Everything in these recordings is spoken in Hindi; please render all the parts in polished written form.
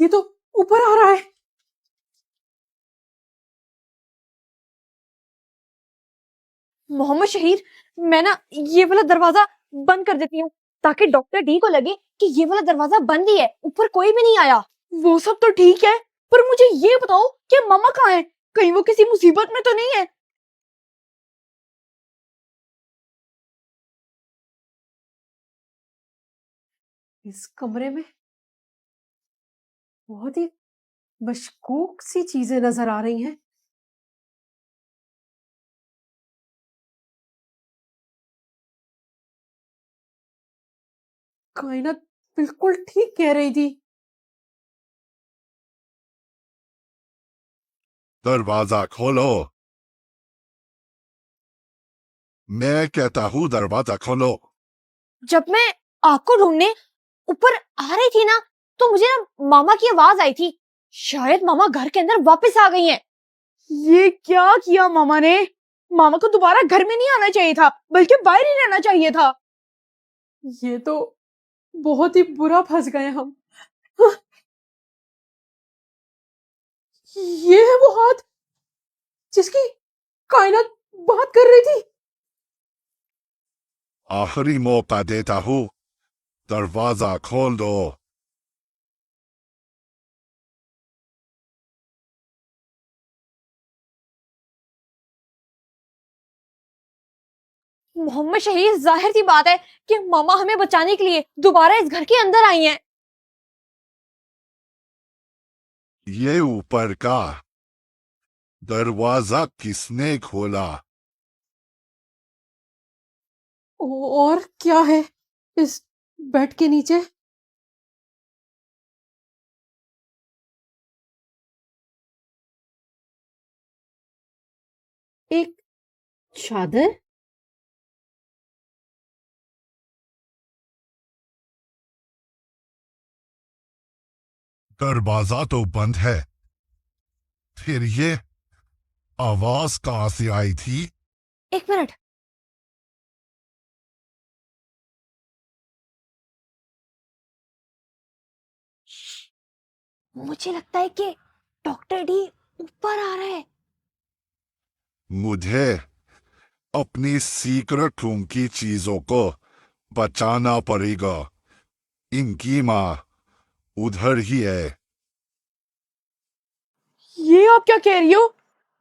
ये तो ऊपर आ रहा है। मोहम्मद शहीर, मैं ना ये वाला दरवाजा बंद कर देती हूँ ताकि डॉक्टर डी को लगे कि ये वाला दरवाजा बंद ही है, ऊपर कोई भी नहीं आया। वो सब तो ठीक है, पर मुझे ये बताओ कि मामा कहाँ है? कहीं वो किसी मुसीबत में तो नहीं है? इस कमरे में बहुत ही मशकूक सी चीजें नजर आ रही हैं। कायनात बिल्कुल ठीक कह रही थी। दरवाजा खोलो। मैं कहता हूँ दरवाजा खोलो। जब मैं आपको ढूंढने ऊपर आ रही थी ना, तो मुझे ना मामा की आवाज आई थी। शायद मामा घर के अंदर वापस आ गई हैं। ये क्या किया मामा ने? मामा को दोबारा घर में नहीं आना चाहिए था, बल्कि बाहर ही रहना चाहिए था। ये तो बहुत ही बुरा फंस गए हम। हाँ, ये है वो हाथ जिसकी कायनात बात कर रही थी। आखिरी मौका देता हूँ, दरवाजा खोल दो। मोहम्मद शहीद, जाहिर सी बात है कि मामा हमें बचाने के लिए दोबारा इस घर के अंदर आई हैं। ये ऊपर का दरवाजा किसने खोला? और क्या है इस बेड के नीचे? एक चादर। दरवाजा तो बंद है, फिर ये आवाज कहाँ से आई थी? एक मिनट। मुझे लगता है कि डॉक्टर डी ऊपर आ रहा है। मुझे अपनी सीक्रेट रूम की चीजों को बचाना पड़ेगा। इनकी माँ उधर ही है। ये आप क्या कह रही हो?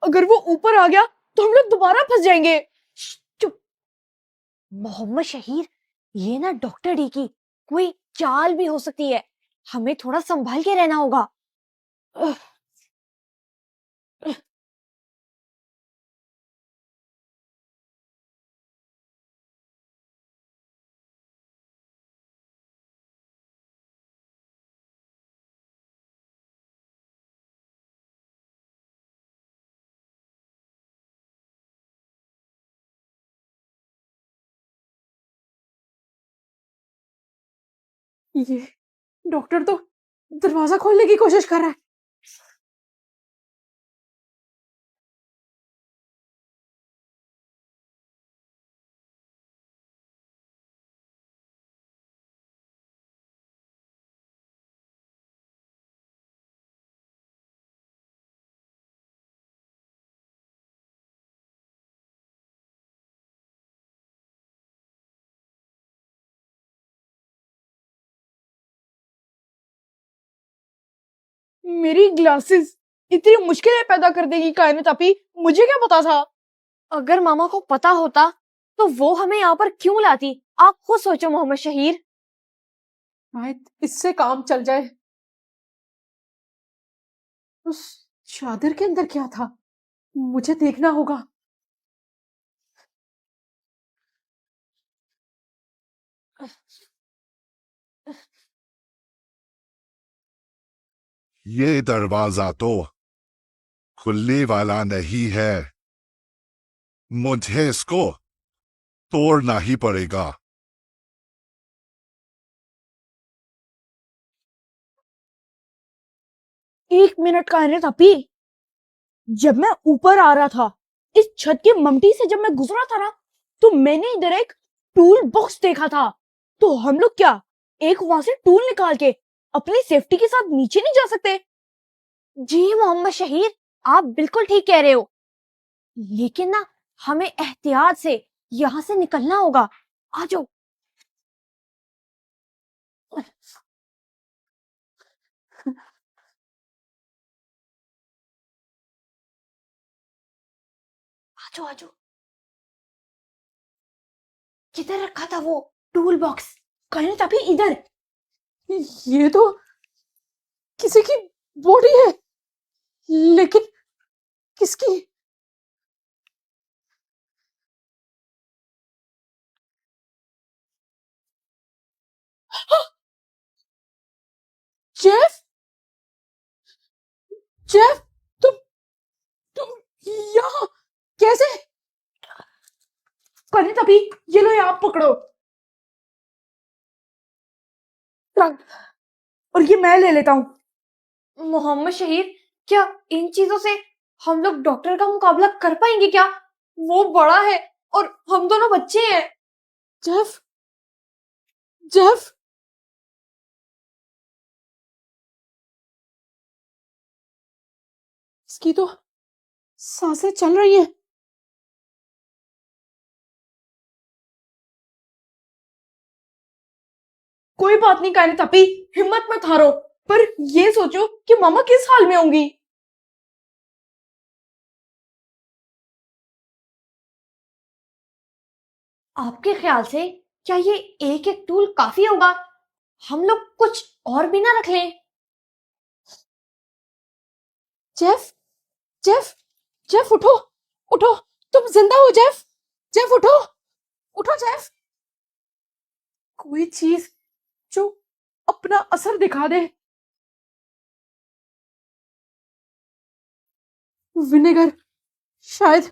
अगर वो ऊपर आ गया तो हम लोग दोबारा फंस जाएंगे। चुप। मोहम्मद शहीर, ये ना डॉक्टर डी की कोई चाल भी हो सकती है। हमें थोड़ा संभाल के रहना होगा। ये डॉक्टर तो दरवाजा खोलने की कोशिश कर रहा है। मेरी ग्लासेस इतनी मुश्किलें पैदा कर देगी कायनात अपी, मुझे क्या पता था। अगर मामा को पता होता तो वो हमें यहाँ पर क्यों लाती? आप खुद सोचो मोहम्मद शहीर। शायद इससे काम चल जाए। उस चादर के अंदर क्या था? मुझे देखना होगा। ये दरवाजा तो खुलने वाला नहीं है। मुझे इसको तोड़ना ही पड़ेगा। एक मिनट कायनात अपी, जब मैं ऊपर आ रहा था, इस छत की ममटी से जब मैं गुजरा था ना, तो मैंने इधर एक टूल बॉक्स देखा था। तो हम लोग क्या एक वहां से टूल निकाल के अपनी सेफ्टी के साथ नीचे नहीं जा सकते? जी मोहम्मद शहीर, आप बिल्कुल ठीक कह रहे हो, लेकिन ना हमें एहतियात से यहाँ से निकलना होगा। आ जाओ। आ जाओ आ जाओ। किधर रखा था वो टूल बॉक्स? कहीं तभी इधर। ये तो किसी की बॉडी है, लेकिन किसकी? जेफ, जेफ, तुम यहाँ कैसे? कहीं तभी, ये लो, ये आप पकड़ो। और ये मैं ले लेता हूँ। मोहम्मद शहीर, क्या इन चीजों से हम लोग डॉक्टर का मुकाबला कर पाएंगे क्या? वो बड़ा है और हम दोनों बच्चे हैं। जेफ, जेफ, इसकी तो सांसें चल रही हैं। कोई बात नहीं कायने तपी, हिम्मत मत हारो, पर ये सोचो कि मामा किस हाल में होंगी। आपके ख्याल से क्या ये एक एक टूल काफी होगा? हम लोग कुछ और भी ना रख लें? जेफ, जेफ, जेफ उठो, उठो, तुम जिंदा हो जेफ, जेफ उठो, उठो जेफ। कोई चीज जो अपना असर दिखा दे। विनेगर शायद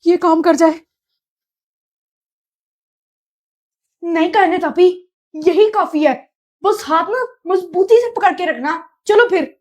ये काम कर जाए। नहीं करने तभी, यही काफी है, बस हाथ ना मजबूती से पकड़ के रखना। चलो फिर।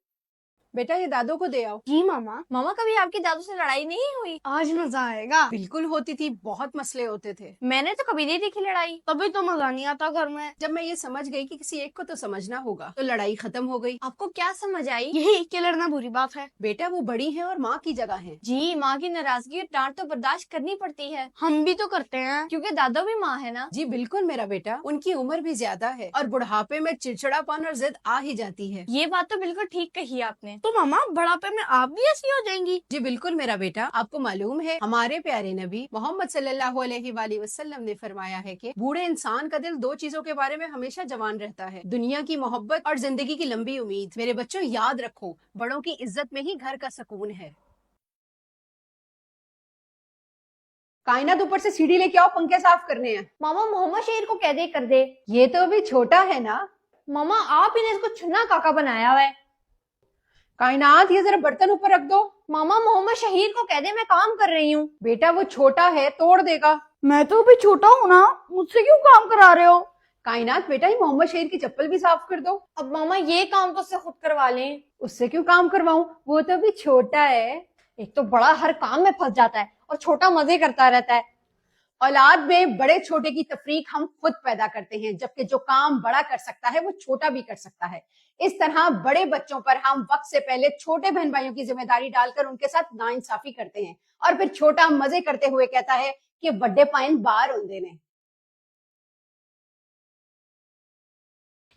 बेटा ये दादू को दे आओ। जी मामा। मामा कभी आपके दादू से लड़ाई नहीं हुई? आज मजा आएगा। बिल्कुल होती थी, बहुत मसले होते थे। मैंने तो कभी नहीं देखी लड़ाई। तभी तो मजा नहीं आता घर में। जब मैं ये समझ गई कि किसी एक को तो समझना होगा, तो लड़ाई खत्म हो गई। आपको क्या समझ आई? यही कि लड़ना बुरी बात है। बेटा वो बड़ी है और माँ की जगह है। जी, माँ की नाराजगी और डांट तो बर्दाश्त करनी पड़ती है, हम भी तो करते हैं। क्योंकि दादा भी माँ है ना। जी बिल्कुल मेरा बेटा, उनकी उम्र भी ज्यादा है और बुढ़ापे में चिड़चिड़ापन और जिद आ ही जाती है। ये बात तो बिल्कुल ठीक कही आपने। तो मामा बुढ़ापे में आप भी ऐसी हो जाएंगी। जी बिल्कुल मेरा बेटा, आपको मालूम है हमारे प्यारे नबी मोहम्मद सल्लल्लाहु अलैहि वसल्लम ने फरमाया है कि बूढ़े इंसान का दिल दो चीजों के बारे में हमेशा जवान रहता है, दुनिया की मोहब्बत और जिंदगी की लंबी उम्मीद। मेरे बच्चों याद रखो, बड़ों की इज्जत में ही घर का सुकून है। कायनात ऊपर से सीढ़ी लेके आओ, पंखे साफ करने हैं। मामा मोहम्मद शहीर को कह दे कर दे। ये तो अभी छोटा है ना। मामा आप ही ने इसको छुन्ना काका बनाया हुआ है। कायनात ये जरा बर्तन ऊपर रख दो। मामा मोहम्मद शहीर को कह दे मैं काम कर रही हूँ। बेटा वो छोटा है, तोड़ देगा। मैं तो अभी छोटा हूँ ना, मुझसे क्यों काम करा रहे हो? कायनात बेटा ये मोहम्मद शहीर की चप्पल भी साफ कर दो। अब मामा ये काम तो उससे खुद करवा लें। उससे क्यों काम करवाऊं, वो तो अभी छोटा है। एक तो बड़ा हर काम में फंस जाता है और छोटा मजे करता रहता है। औलाद में बड़े छोटे की तफरीक हम खुद पैदा करते हैं, जबकि जो काम बड़ा कर सकता है वो छोटा भी कर सकता है। इस तरह बड़े बच्चों पर हम वक्त से पहले छोटे बहन भाइयों की जिम्मेदारी डालकर उनके साथ नाइंसाफी करते हैं और फिर छोटा मजे करते हुए कहता है कि बड़े पाइन बाहर होंदे ने।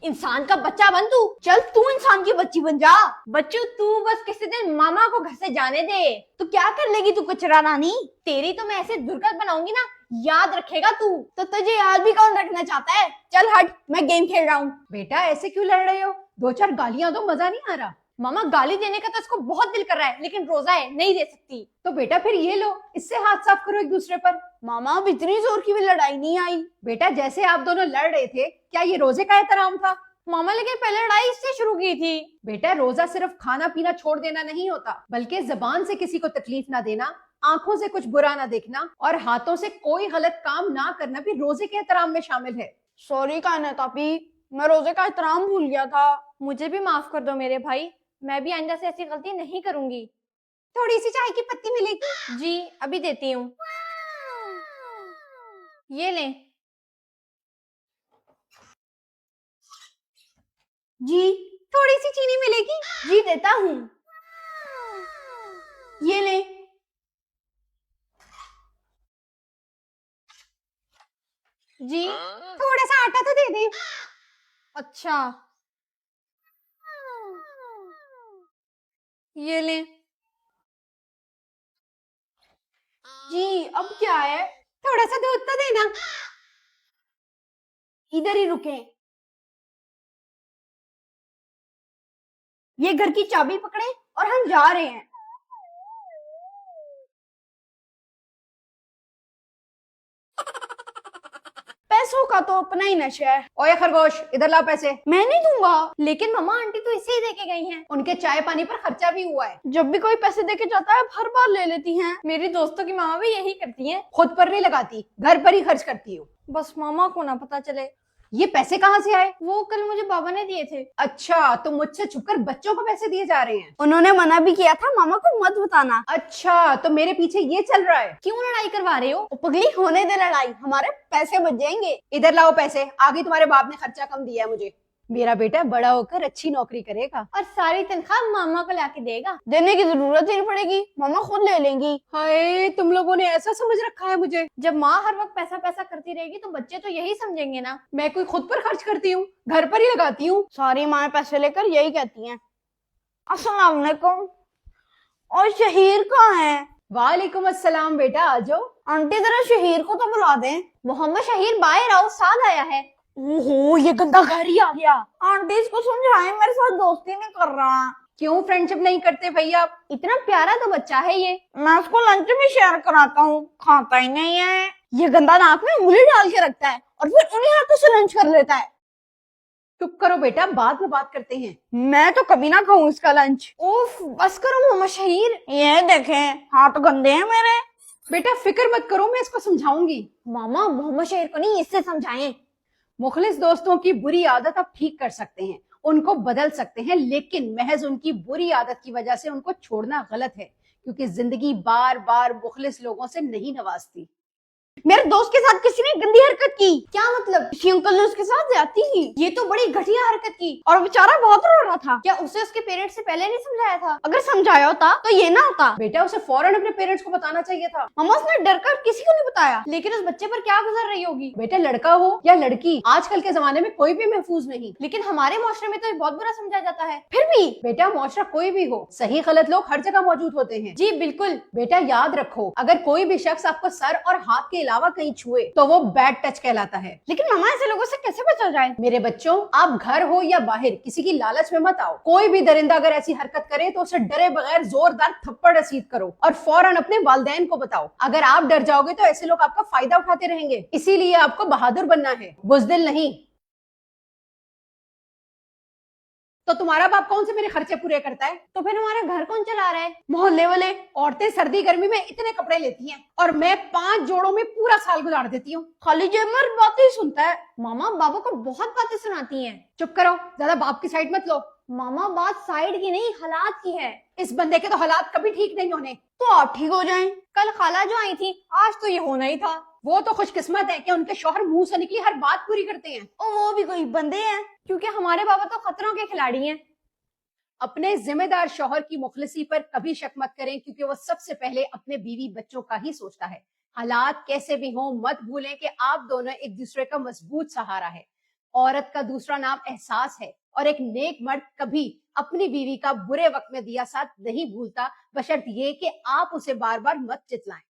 इंसान का बच्चा बन तू। चल तू इंसान की बच्ची बन जा। बच्चू तू बस किसी दिन मामा को घर से जाने दे। तो क्या कर लेगी तू कचरा रानी? तेरी तो मैं ऐसे दुर्गत बनाऊंगी ना, याद रखेगा तू। तो तुझे याद भी कौन रखना चाहता है? चल हट, मैं गेम खेल रहा हूँ। बेटा ऐसे क्यों लड़ रहे हो, दो चार गालियां दो, मजा नहीं आ रहा। मामा गाली देने का तो इसको बहुत दिल कर रहा है, लेकिन रोजा है, नहीं दे सकती। तो बेटा फिर ये लो, इससे हाथ साफ करो एक दूसरे पर। मामा अब इतनी जोर की भी लड़ाई नहीं आई। बेटा जैसे आप दोनों लड़ रहे थे, क्या ये रोजे का एहतराम था? मामा लेकिन पहले लड़ाई इससे शुरू की थी। बेटा रोजा सिर्फ खाना पीना छोड़ देना नहीं होता, बल्कि जबान से किसी को तकलीफ ना देना, आंखों से कुछ बुरा ना देखना और हाथों से कोई गलत काम ना करना भी रोजे के एहतराम में शामिल है। सॉरी कायनात आपी, मैं रोजे का एहतराम भूल गया था। मुझे भी माफ कर दो मेरे भाई, मैं भी आइंदा से ऐसी गलती नहीं करूंगी। थोड़ी सी चाय की पत्ती मिलेगी? जी अभी देती हूँ। ये लें। जी थोड़ी सी चीनी मिलेगी? जी देता हूँ, ये ले। जी थोड़ा सा आटा तो दे दे। अच्छा ये ले। जी अब क्या है? थोड़ा सा दूध तो देना। इधर ही रुके, ये घर की चाबी पकड़े और हम जा रहे हैं। पैसों का तो अपना ही नशा है। ओए खरगोश, इधर लाओ पैसे। मैं नहीं दूंगा। लेकिन मम्मा आंटी तो इसे ही देके गई हैं। उनके चाय पानी पर खर्चा भी हुआ है। जब भी कोई पैसे देके जाता है हर बार ले लेती हैं। मेरी दोस्तों की मामा भी यही करती हैं। खुद पर नहीं लगाती, घर पर ही खर्च करती हो। बस मामा को ना पता चले। ये पैसे कहाँ से आए? वो कल मुझे बाबा ने दिए थे। अच्छा, तो मुझसे छुपकर बच्चों को पैसे दिए जा रहे हैं। उन्होंने मना भी किया था मामा को मत बताना। अच्छा, तो मेरे पीछे ये चल रहा है। क्यों लड़ाई करवा रहे हो? ओ पगली, होने दे लड़ाई, हमारे पैसे बच जाएंगे। इधर लाओ पैसे, आगे तुम्हारे बाप ने खर्चा कम दिया है मुझे। मेरा बेटा बड़ा होकर अच्छी नौकरी करेगा और सारी तनख्वाह मामा को लाके देगा। देने की जरूरत ही नहीं पड़ेगी, मामा खुद ले लेंगी। हाय, तुम लोगों ने ऐसा समझ रखा है मुझे। जब माँ हर वक्त पैसा पैसा करती रहेगी तो बच्चे तो यही समझेंगे ना। मैं कोई खुद पर खर्च करती हूँ? घर पर ही लगाती हूँ। सारी माँ पैसे लेकर यही कहती हैं। अस्सलाम वालेकुम। और शहीर कहाँ है? वालेकुम अस्सलाम बेटा, आ जाओ। आंटी जरा शहीर को तो बुला दें। मोहम्मद शहीर बाहर आओ, साथ आया है। ओहो, ये गंदा घर ही आ गया। आंटी इसको समझाएं, मेरे साथ दोस्ती नहीं कर रहा। क्यों फ्रेंडशिप नहीं करते भैया आप? इतना प्यारा तो बच्चा है ये। मैं उसको लंच में शेयर कराता हूँ, खाता ही नहीं है। ये गंदा नाक में उंगली डाल के रखता है और फिर उन्हीं हाथों से लंच कर लेता है। चुप करो बेटा, बाद में बात करते हैं। मैं तो कभी ना खाऊं इसका लंच। उफ, बस करो मोहम्मद शहीर। ये देखें, हाथ गंदे हैं मेरे। बेटा फिक्र मत करो, मैं इसको समझाऊंगी। मामा मोहम्मद शहीर को नहीं, इससे समझाएं। मुखलिस दोस्तों की बुरी आदत आप ठीक कर सकते हैं, उनको बदल सकते हैं, लेकिन महज उनकी बुरी आदत की वजह से उनको छोड़ना गलत है, क्योंकि जिंदगी बार बार मुखलिस लोगों से नहीं नवाजती। मेरे दोस्त के साथ किसी ने गंदी हरकत की। क्या मतलब? किसी अंकल ने उसके साथ ज्यादती की। ये तो बड़ी घटिया हरकत की और बेचारा बहुत रो रहा था। क्या उसे उसके पेरेंट्स से पहले नहीं समझाया था? अगर समझाया होता तो ये ना होता। बेटा उसे फौरन अपने पेरेंट्स को बताना चाहिए था। मम्मा उसने डर कर किसी को नहीं बताया। लेकिन उस बच्चे पर क्या गुजर रही होगी। बेटा लड़का हो या लड़की, आजकल के जमाने में कोई भी महफूज नहीं। लेकिन हमारे माशरे में तो ये बहुत बुरा समझा जाता है। फिर भी बेटा मुआशरा कोई भी हो, सही गलत लोग हर जगह मौजूद होते हैं। जी बिल्कुल। बेटा याद रखो, अगर कोई भी शख्स आपको सर और हाथ के अलावा कहीं छुए तो वो बैड टच कहलाता है। लेकिन मामा ऐसे लोगों से कैसे बचा जाए? मेरे बच्चों, आप घर हो या बाहर किसी की लालच में मत आओ। कोई भी दरिंदा अगर ऐसी हरकत करे तो उसे डरे बगैर जोरदार थप्पड़ रसीद करो और फौरन अपने वालिदैन को बताओ। अगर आप डर जाओगे तो ऐसे लोग आपका फायदा उठाते रहेंगे। इसीलिए आपको बहादुर बनना है, बुज़दिल नहीं। तो तुम्हारा बाप कौन से मेरे खर्चे पूरे करता है? तो फिर हमारा घर कौन चला रहा है? मोहल्ले वाले। औरतें सर्दी गर्मी में इतने कपड़े लेती हैं और मैं 5 जोड़ों में पूरा साल गुजार देती हूँ। खाली जेमर बातें सुनता है। मामा बाबा को बहुत बातें सुनाती हैं। चुप करो, ज्यादा बाप की साइड मत लो। मामा बात साइड की नहीं, हालात की है। इस बंदे के तो हालात कभी ठीक नहीं होने। तो आप ठीक हो जाएं। कल खाला जो आई थी, आज तो ये होना ही था। वो तो खुशकिस्मत है कि उनके शौहर मुंह से निकली हर बात पूरी करते हैं। और वो भी कोई बंदे हैं, क्योंकि हमारे बाबा तो खतरों के खिलाड़ी हैं। अपने जिम्मेदार शौहर की मुखलिसी पर कभी शक मत करें, क्योंकि वो सबसे पहले अपने बीवी बच्चों का ही सोचता है। हालात कैसे भी हों, मत भूलें कि आप दोनों एक दूसरे का मजबूत सहारा है। औरत का दूसरा नाम एहसास है और एक नेक मर्द कभी अपनी बीवी का बुरे वक्त में दिया साथ नहीं भूलता, बशर्त ये कि आप उसे बार बार मत चितलाएं।